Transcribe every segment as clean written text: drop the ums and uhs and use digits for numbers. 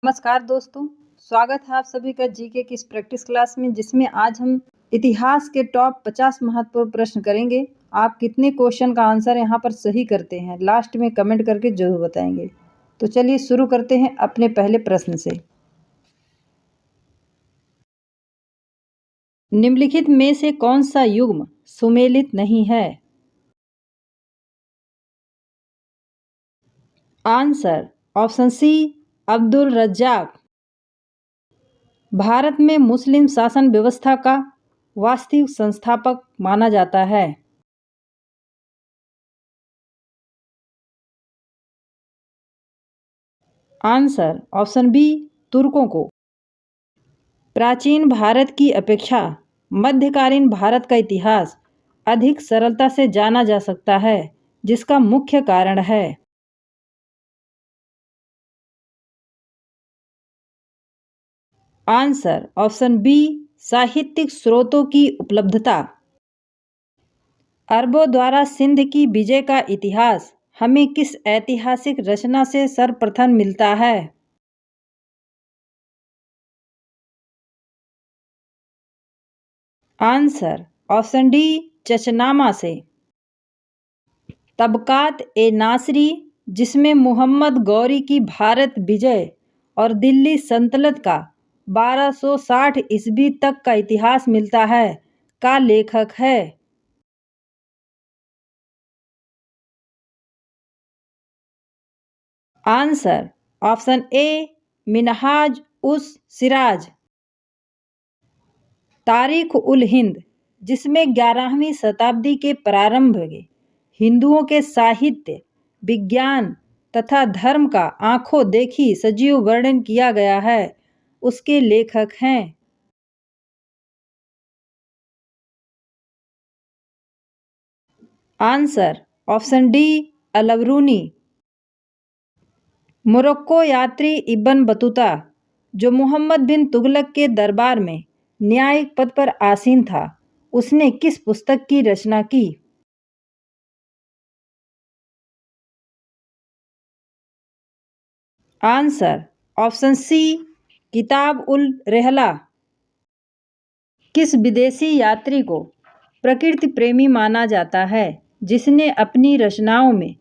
नमस्कार दोस्तों, स्वागत है आप सभी का जीके की इस प्रैक्टिस क्लास में जिसमें आज हम इतिहास के टॉप 50 महत्वपूर्ण प्रश्न करेंगे। आप कितने क्वेश्चन का आंसर यहाँ पर सही करते हैं लास्ट में कमेंट करके जरूर बताएंगे। तो चलिए शुरू करते हैं अपने पहले प्रश्न से। निम्नलिखित में से कौन सा युग्म सुमेलित नहीं है? Answer option C Abdul Razzaq. Bharat में मुस्लिम शासन व्यवस्था का वास्तविक संस्थापक माना जाता है। आंसर ऑप्शन बी तुर्कों को। प्राचीन भारत की अपेक्षा मध्यकालीन भारत का इतिहास अधिक सरलता से जाना जा सकता है, जिसका मुख्य कारण है। आंसर ऑप्शन बी साहित्यिक स्रोतों की उपलब्धता। अरबों द्वारा सिंध की विजय का इतिहास हमें किस ऐतिहासिक रचना से सर्वप्रथम मिलता है? आंसर ऑप्शन डी चचनामा से। तबकात ए नासरी, जिसमें मोहम्मद गौरी की भारत विजय और दिल्ली सल्तनत का 1260 ईस्वी तक का इतिहास मिलता है, का लेखक है। आंसर ऑप्शन ए मिनहाज उस सिराज। तारीख उल हिंद, जिसमें 11वीं शताब्दी के प्रारंभ में हिंदुओं के साहित्य, विज्ञान तथा धर्म का आंखों देखी सजीव वर्णन किया गया है, उसके लेखक हैं। Answer option D Al-Biruni. Morocco यात्री इब्न बतूता, जो मोहम्मद बिन तुगलक के दरबार में न्यायिक पद पर आसीन था, उसने किस पुस्तक की रचना की? आंसर ऑप्शन सी किताब उल रहला। किस विदेशी यात्री को प्रकृति प्रेमी माना जाता है, जिसने अपनी रचनाओं में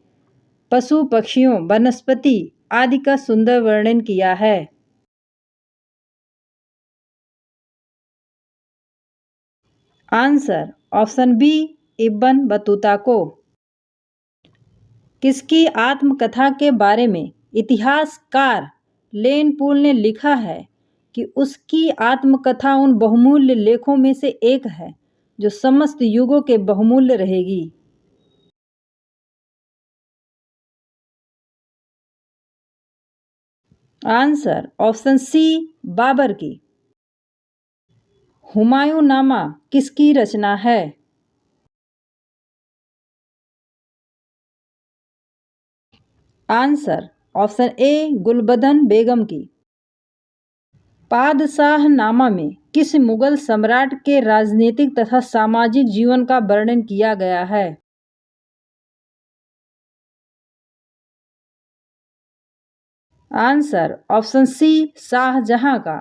पशु पक्षियों वनस्पति आदि का सुंदर वर्णन किया है? Answer option B Ibn Battuta को। किसकी आत्मकथा के बारे में इतिहासकार लेन पूल ने लिखा है कि उसकी आत्मकथा उन बहुमूल्य लेखों में से एक है जो समस्त युगों के बहुमूल्य रहेगी? आंसर ऑप्शन सी बाबर की। हुमायूं नामा किसकी रचना है? आंसर ऑप्शन ए गुलबदन बेगम की। पादशाह नामा में किस मुगल सम्राट के राजनीतिक तथा सामाजिक जीवन का वर्णन किया गया है? आंसर ऑप्शन सी शाहजहां का।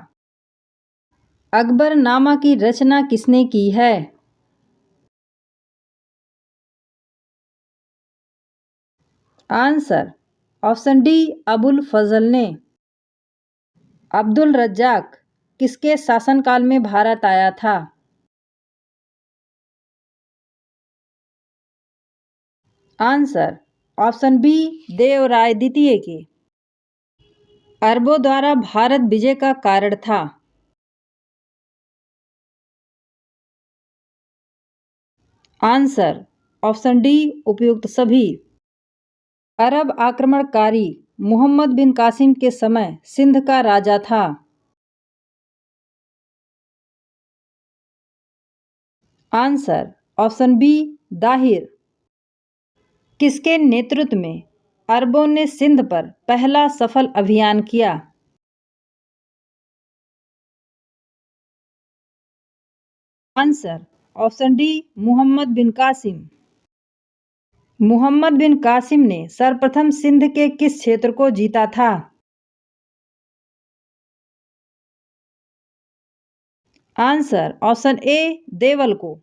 अकबर नामा की रचना किसने की है? आंसर ऑप्शन डी अबुल फजल ने। अब्दुल रज्जाक किसके शासनकाल में भारत आया था? आंसर ऑप्शन बी देवराय द्वितीय के। अरबों द्वारा भारत विजय का कारण था? आंसर ऑप्शन डी उपयुक्त सभी। अरब आक्रमणकारी मोहम्मद बिन कासिम के समय सिंध का राजा था? Answer option B Dahir. किसके नेतृत्व में अरबों ने सिंध पर पहला सफल अभियान किया? Answer option D Mohammad bin Qasim. Mohammad bin Qasim ने सर्वप्रथम सिंध के किस क्षेत्र को जीता था? आंसर ऑप्शन ए देवल को।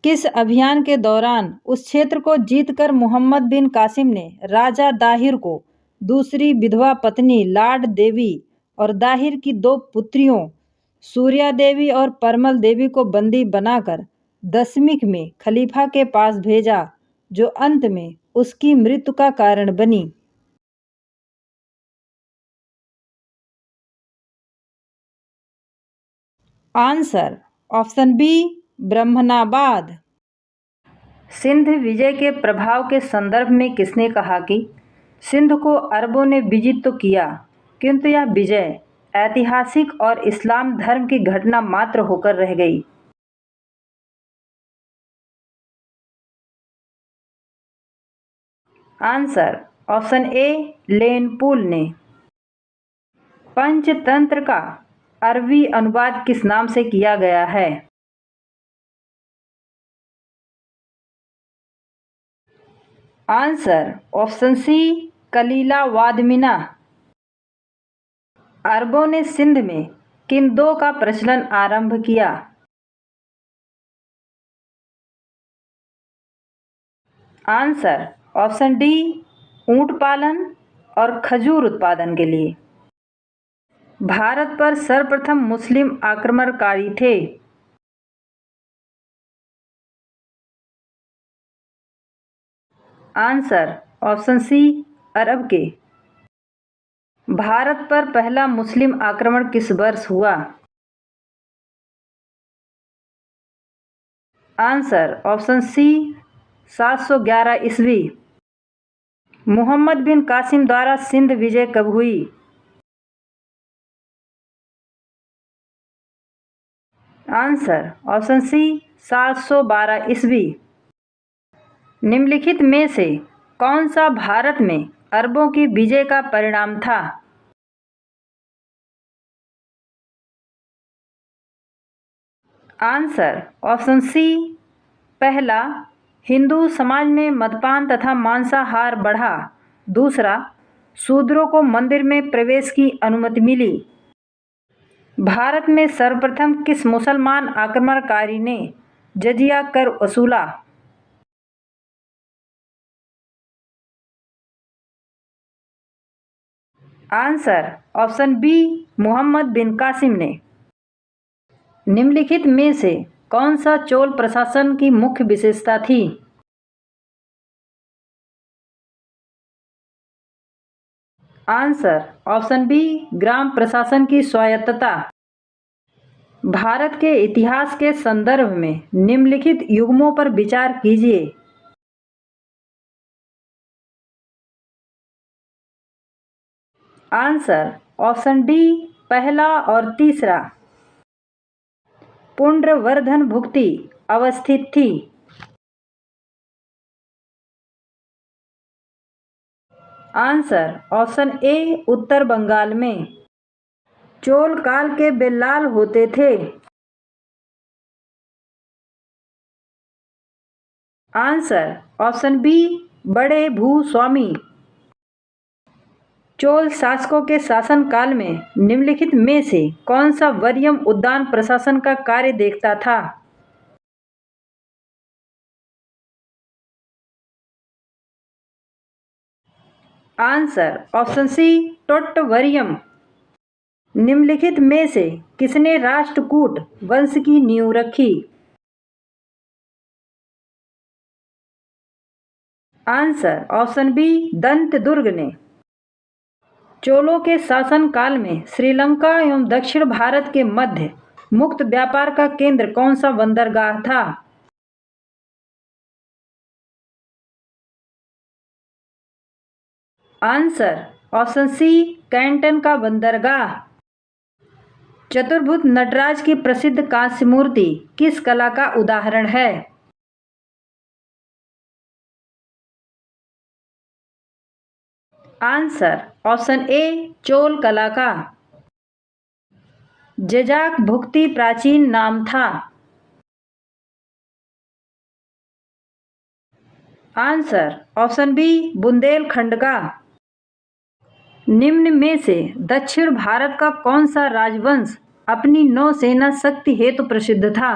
किस अभियान के दौरान उस क्षेत्र को जीतकर मोहम्मद बिन कासिम ने राजा दाहिर को दूसरी विधवा पत्नी लाड देवी और दाहिर की दो पुत्रियों सूर्या देवी और परमल देवी को बंदी बनाकर दशमिक में खलीफा के पास भेजा, जो अंत में उसकी मृत्यु का कारण बनी? Answer option B Brahmanabad. Sindh विजय के प्रभाव के संदर्भ में किसने कहा कि सिंध को अरबों ने विजित तो किया, किंतु यह विजय ऐतिहासिक और इस्लाम धर्म की घटना मात्र होकर रह गई? आंसर ऑप्शन ए लेनपूल ने। पंचतंत्र का अरबी अनुवाद किस नाम से किया गया है? Answer option C Kalila wa Dimna. अरबों ने सिंध में किन दो का प्रचलन आरंभ किया? आंसर ऑप्शन डी ऊंट पालन और खजूर उत्पादन के लिए। भारत पर सर्वप्रथम मुस्लिम आक्रमणकारी थे? आंसर ऑप्शन सी अरब के। भारत पर पहला मुस्लिम आक्रमण किस वर्ष हुआ? आंसर ऑप्शन सी 711 ईस्वी। मोहम्मद बिन कासिम द्वारा सिंध विजय कब हुई? आंसर ऑप्शन सी 712 ईस्वी। निम्नलिखित में से कौन सा भारत में अरबों की विजय का परिणाम था? आंसर ऑप्शन सी पहला, हिंदू समाज में मदपान तथा मांसाहार बढ़ा। दूसरा, शूद्रों को मंदिर में प्रवेश की अनुमति मिली। भारत में सर्वप्रथम किस मुसलमान आक्रमणकारी ने जजिया कर वसूला? Answer option B Mohammad bin Qasim ने। निम्नलिखित में से कौन सा चोल प्रशासन की मुख्य विशेषता थी? आंसर ऑप्शन बी ग्राम प्रशासन की स्वायत्तता। भारत के इतिहास के संदर्भ में निम्नलिखित युग्मों पर विचार कीजिए। आंसर ऑप्शन डी पहला और तीसरा। पुंड्रवर्धन भुक्ति अवस्थित थी। आंसर ऑप्शन ए उत्तर बंगाल में। चोल काल के बेल्लाल होते थे। आंसर ऑप्शन बी बड़े भूस्वामी। चोल शासकों के शासनकाल में निम्नलिखित में से कौन सा वरियम उद्यान प्रशासन का कार्य देखता था? आंसर ऑप्शन सी टोट्टवरियम। निम्नलिखित में से किसने राष्ट्रकूट वंश की नींव रखी? आंसर ऑप्शन बी दंत दुर्ग ने। चोलों के शासनकाल में श्रीलंका एवं दक्षिण भारत के मध्य मुक्त व्यापार का केंद्र कौन सा बंदरगाह था? आंसर ऑप्शन सी कैंटन का बंदरगाह। चतुर्भुज नटराज की प्रसिद्ध कांस्य मूर्ति किस कला का उदाहरण है? आंसर ऑप्शन ए चोल कला का। जजाक भुक्ति प्राचीन नाम था। आंसर ऑप्शन बी बुंदेलखंड का। निम्न में से दक्षिण भारत का कौन सा राजवंश अपनी नौसेना शक्ति हेतु प्रसिद्ध था?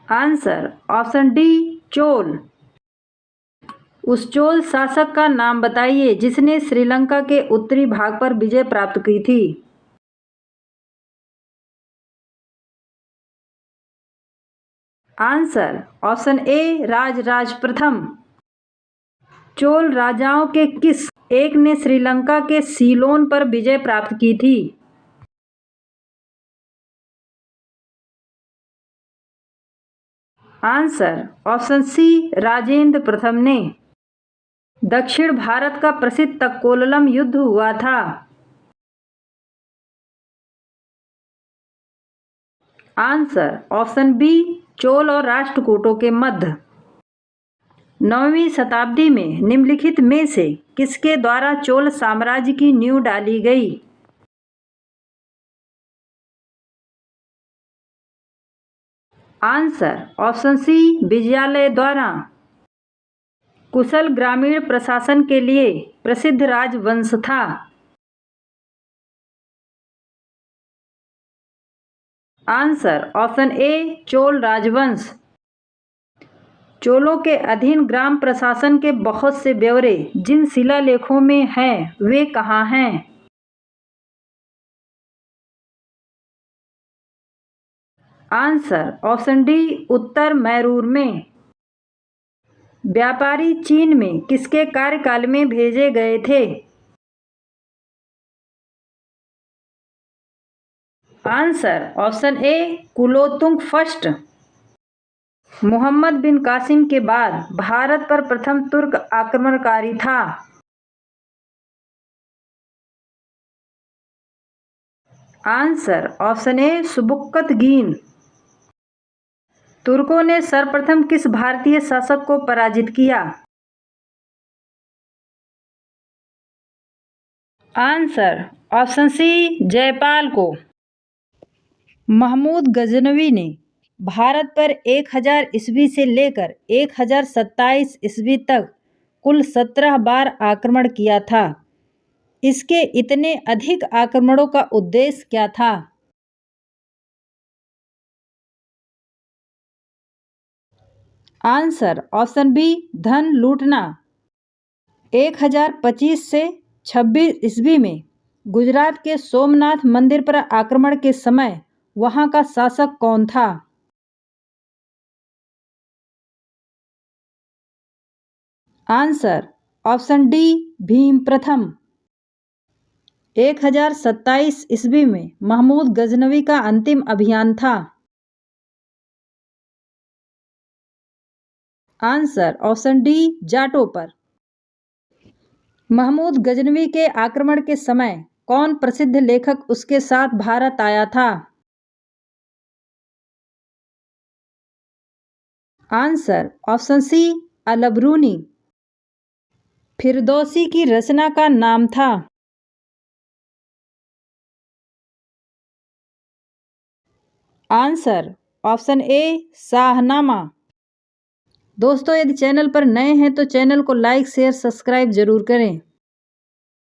Answer option D Chola. उस चोल शासक का नाम बताइए जिसने श्रीलंका के उत्तरी भाग पर विजय प्राप्त की थी। आंसर ऑप्शन ए राजराज प्रथम। चोल राजाओं के किस एक ने श्रीलंका के सीलोन पर विजय प्राप्त की थी? आंसर ऑप्शन सी राजेंद्र प्रथम ने। दक्षिण भारत का प्रसिद्ध तक्कोलम युद्ध हुआ था? आंसर ऑप्शन बी चोल और राष्ट्रकूटों के मध्य। 9वीं शताब्दी में निम्नलिखित में से किसके द्वारा चोल साम्राज्य की नींव डाली गई? आंसर ऑप्शन सी विजयालय द्वारा। कुशल ग्रामीण प्रशासन के लिए प्रसिद्ध राजवंश था? आंसर ऑप्शन ए चोल राजवंश। चोलों के अधीन ग्राम प्रशासन के बहुत से ब्यौरे जिन शिलालेखों में हैं वे कहाँ हैं? आंसर ऑप्शन डी उत्तर मैरूर में। व्यापारी चीन में किसके कार्यकाल में भेजे गए थे? Answer option A Kulottunga first. Mohammad bin Qasim के बाद भारत पर प्रथम तुर्क आक्रमणकारी था? आंसर ऑप्शन ए सुबुक्कतगीन। तुर्कों ने सर्वप्रथम किस भारतीय शासक को पराजित किया? आंसर ऑप्शन सी जयपाल को। महमूद गजनवी ने भारत पर 1000 ईस्वी से लेकर 1027 ईस्वी तक कुल 17 बार आक्रमण किया था। इसके इतने अधिक आक्रमणों का उद्देश्य क्या था? आंसर ऑप्शन बी धन लूटना। 1025 से 26 ईस्वी में गुजरात के सोमनाथ मंदिर पर आक्रमण के समय वहां का शासक कौन था? आंसर ऑप्शन डी भीम प्रथम। 1027 ईस्वी में महमूद गजनवी का अंतिम अभियान था? आंसर ऑप्शन डी जाटों पर। महमूद गजनवी के आक्रमण के समय कौन प्रसिद्ध लेखक उसके साथ भारत आया था? Answer option C Alberuni. Firdausi की रचना का नाम था? Answer option A Shahnama. दोस्तों यदि चैनल पर नए हैं तो चैनल को लाइक शेयर सब्सक्राइब जरूर करें।